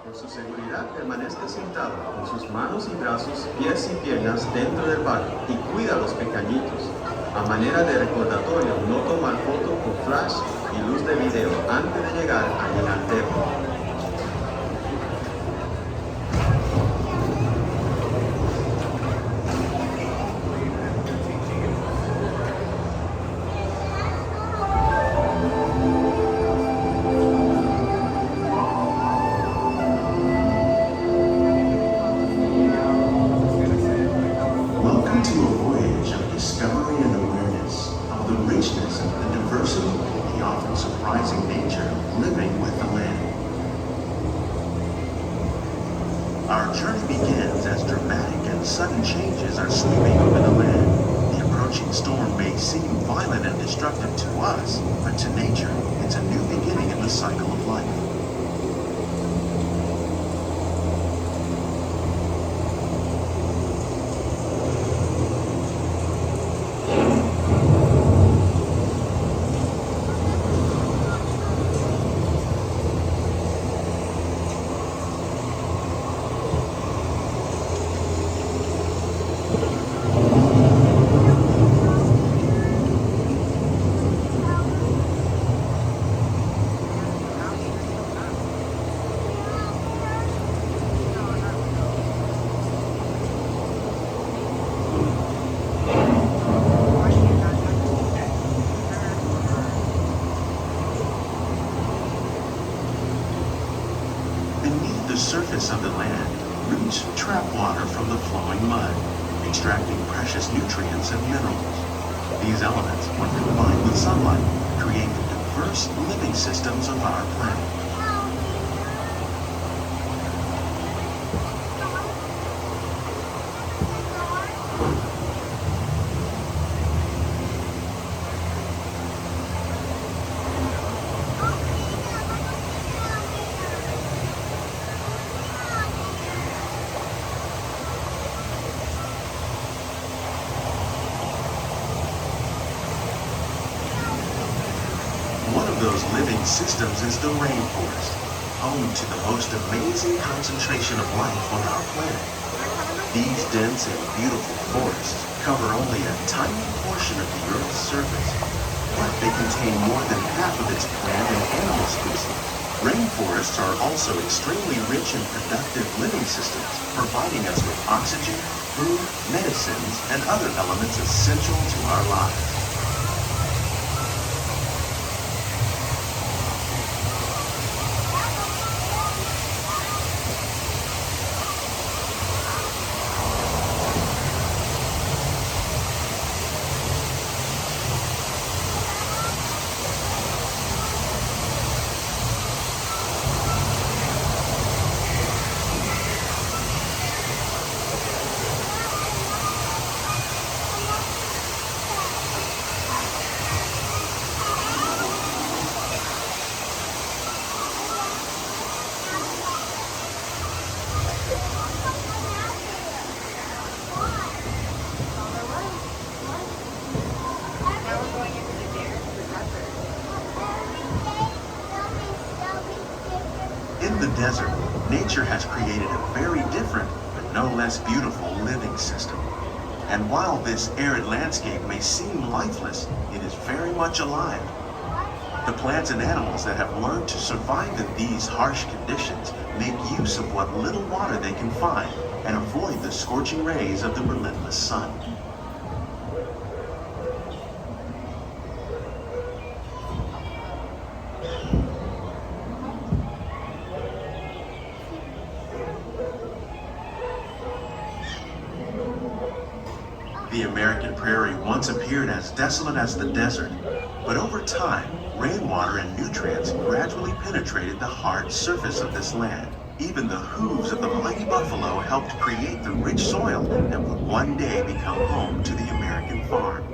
Por su seguridad, permanezca sentado con sus manos y brazos, pies y piernas dentro del barco y cuida a los pequeñitos. A manera de recordatorio, no tomar foto con flash y luz de video antes de llegar al inalterno. Our journey begins as dramatic and sudden changes are sweeping over the land. The approaching storm may seem violent and destructive to us, but to nature, it's a new beginning in the cycle of life. Beneath the surface of the land, roots trap water from the flowing mud, extracting precious nutrients and minerals. These elements, when combined with sunlight, create the diverse living systems of our planet. One of those living systems is the rainforest, home to the most amazing concentration of life on our planet. These dense and beautiful forests cover only a tiny portion of the Earth's surface, but they contain more than half of its plant and animal species. Rainforests are also extremely rich in productive living systems, providing us with oxygen, food, medicines, and other elements essential to our lives. In the desert, nature has created a very different, but no less beautiful living system. And while this arid landscape may seem lifeless, it is very much alive. The plants and animals that have learned to survive in these harsh conditions make use of what little water they can find and avoid the scorching rays of the relentless sun. The American prairie once appeared as desolate as the desert, but over time, rainwater and nutrients gradually penetrated the hard surface of this land. Even the hooves of the mighty buffalo helped create the rich soil that would one day become home to the American farm.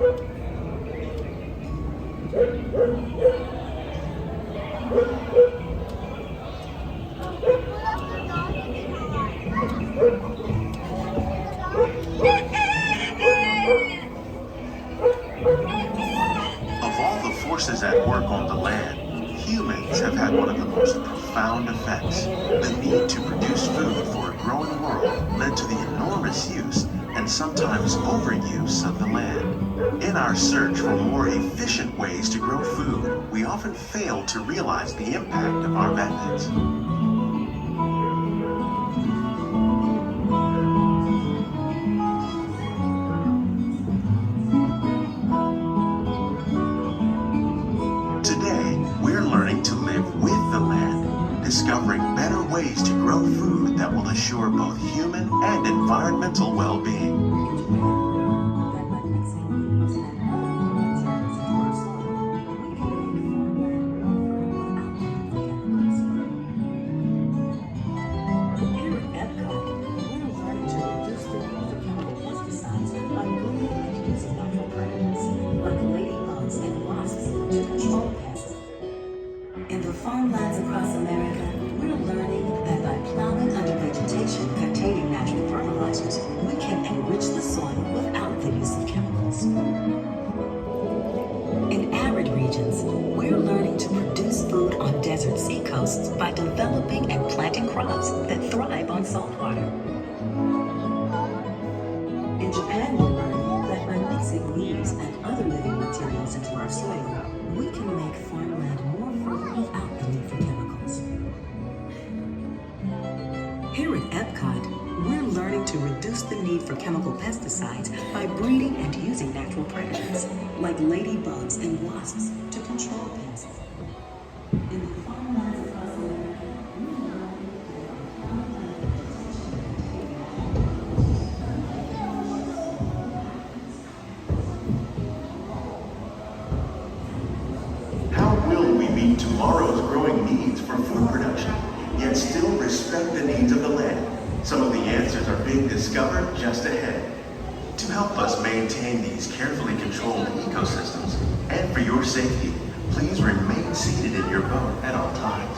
Of all the forces at work on the land, humans have had one of the most profound effects. us. The need to produce food for a growing world led to the enormous use and sometimes overuse of the land. In our search for more efficient ways to grow food, we often fail to realize the impact of our methods. Today, we're learning to live with the land, discovering better ways to grow food that will assure both human and environmental well-being. Here at Epcot, we're learning to reduce the need for chemical pesticides by grooming and using natural predators like ladybugs and wasps to control pests. In the farmlands across America, we're learning that by plowing under vegetation containing natural fertilizers, we can enrich the soil without the use of chemicals. In arid regions, we're learning to produce food on desert seacoasts by developing and planting crops that thrive on salt water. In Japan, we're learning that by mixing leaves and other living materials into our soil, we can make farmland more fertile without the need for chemicals. Here at Epcot, we're learning to reduce the need for chemical pesticides by breeding and using natural predators like ladybugs and wasps to control pests. In the farmlands across America, we're learning How will we meet tomorrow's growing needs for food production, yet still respect the needs of the land? Some of the answers are being discovered just ahead. To help us maintain these carefully controlled ecosystems, and for your safety, please remain seated in your boat at all times.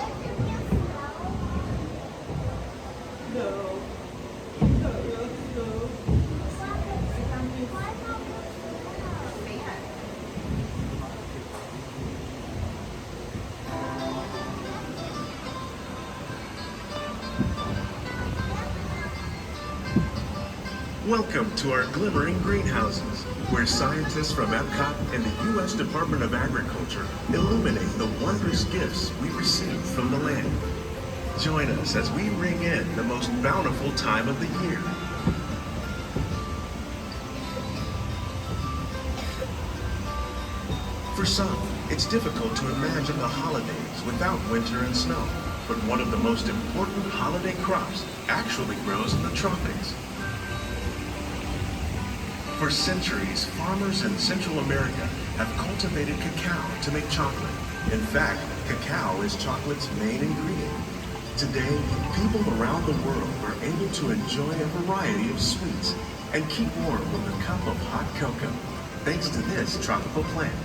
Welcome to our Glimmering Greenhouses, where scientists from Epcot and the U.S. Department of Agriculture illuminate the wondrous gifts we receive from the land. Join us as we ring in the most bountiful time of the year. For some, it's difficult to imagine the holidays without winter and snow, but one of the most important holiday crops actually grows in the tropics. For centuries, farmers in Central America have cultivated cacao to make chocolate. In fact, cacao is chocolate's main ingredient. Today, people around the world are able to enjoy a variety of sweets and keep warm with a cup of hot cocoa, thanks to this tropical plant.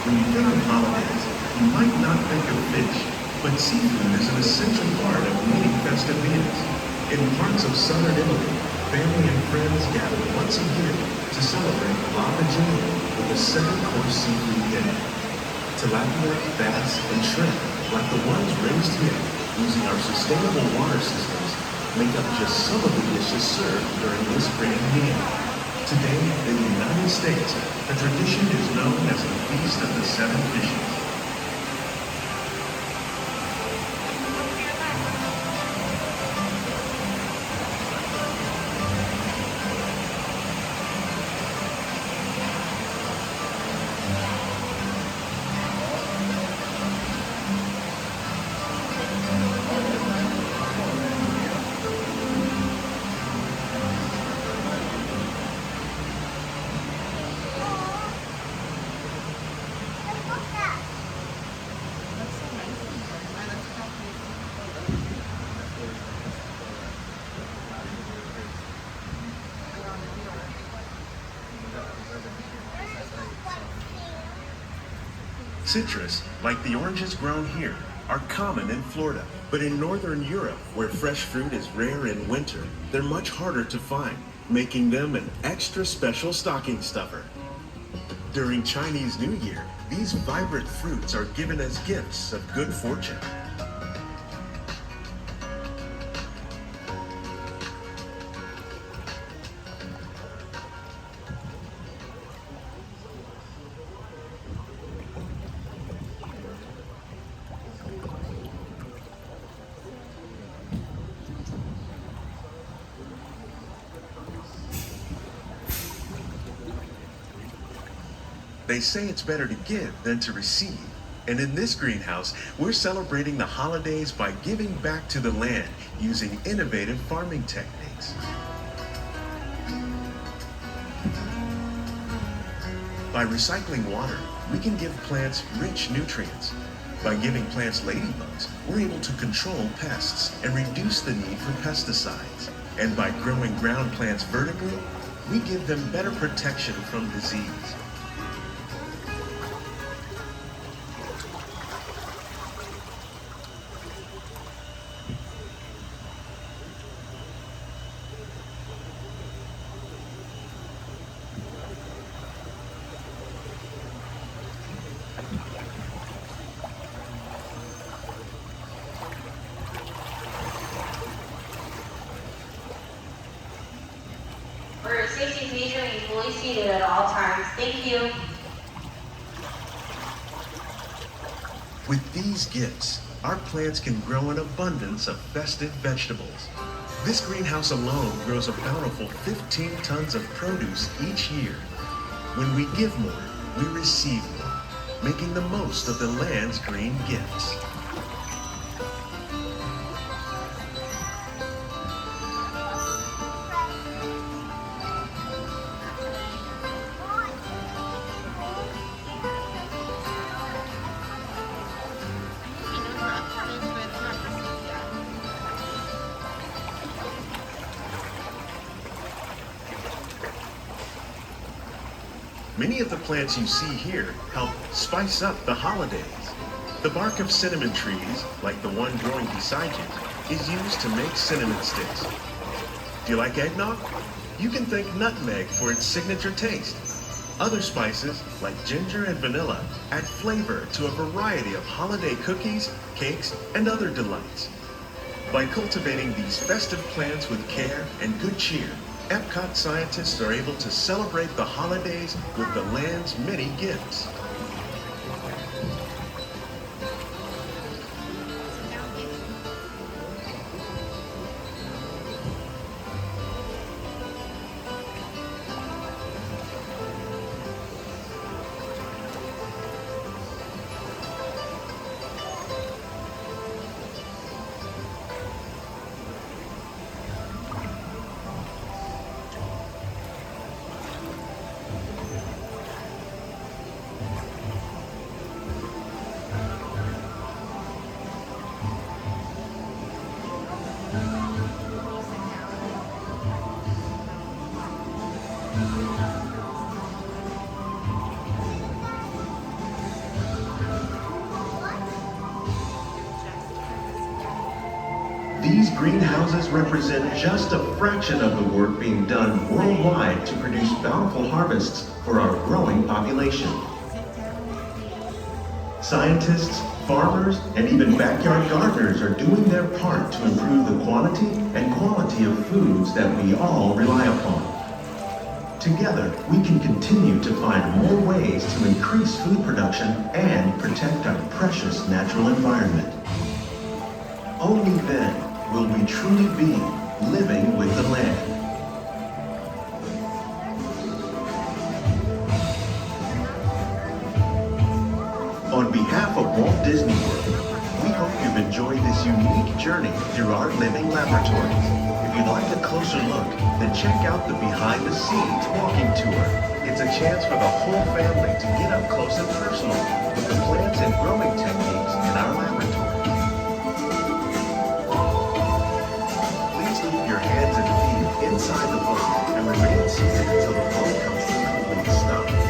When you think of holidays, you might not think of fish, but seafood is an essential part of many festive meals. In parts of southern Italy, family and friends gather once a year to celebrate La Vigilia with a 7-course seafood dinner. Tilapia, bass, and shrimp, like the ones raised here using our sustainable water systems, make up just some of the dishes served during this grand meal. Today, in the United States, a tradition is known as the Feast of the Seven Fishes. Citrus, like the oranges grown here, are common in Florida. But in Northern Europe, where fresh fruit is rare in winter, they're much harder to find, making them an extra special stocking stuffer. During Chinese New Year, these vibrant fruits are given as gifts of good fortune. They say it's better to give than to receive. And in this greenhouse, we're celebrating the holidays by giving back to the land using innovative farming techniques. By recycling water, we can give plants rich nutrients. By giving plants ladybugs, we're able to control pests and reduce the need for pesticides. And by growing ground plants vertically, we give them better protection from disease. For safety feature, remain fully seated at all times. Thank you. With these gifts, our plants can grow an abundance of festive vegetables. This greenhouse alone grows a bountiful 15 tons of produce each year. When we give more, we receive more, making the most of the land's green gifts. Many of the plants you see here help spice up the holidays. The bark of cinnamon trees, like the one growing beside you, is used to make cinnamon sticks. Do you like eggnog? You can thank nutmeg for its signature taste. Other spices, like ginger and vanilla, add flavor to a variety of holiday cookies, cakes, and other delights. By cultivating these festive plants with care and good cheer, Epcot scientists are able to celebrate the holidays with the land's many gifts. These greenhouses represent just a fraction of the work being done worldwide to produce bountiful harvests for our growing population. Scientists, farmers, and even backyard gardeners are doing their part to improve the quantity and quality of foods that we all rely upon. Together, we can continue to find more ways to increase food production and protect our precious natural environment. Only then will we truly be living with the land. On behalf of Walt Disney World, we hope you've enjoyed this unique journey through our living laboratories. If you'd like a closer look, then check out the behind-the-scenes walking tour. It's a chance for the whole family to get up close and personal with the plants and growing techniques in our laboratory. Please leave your hands and feet inside the boat and remain seated until the boat comes to a complete stop.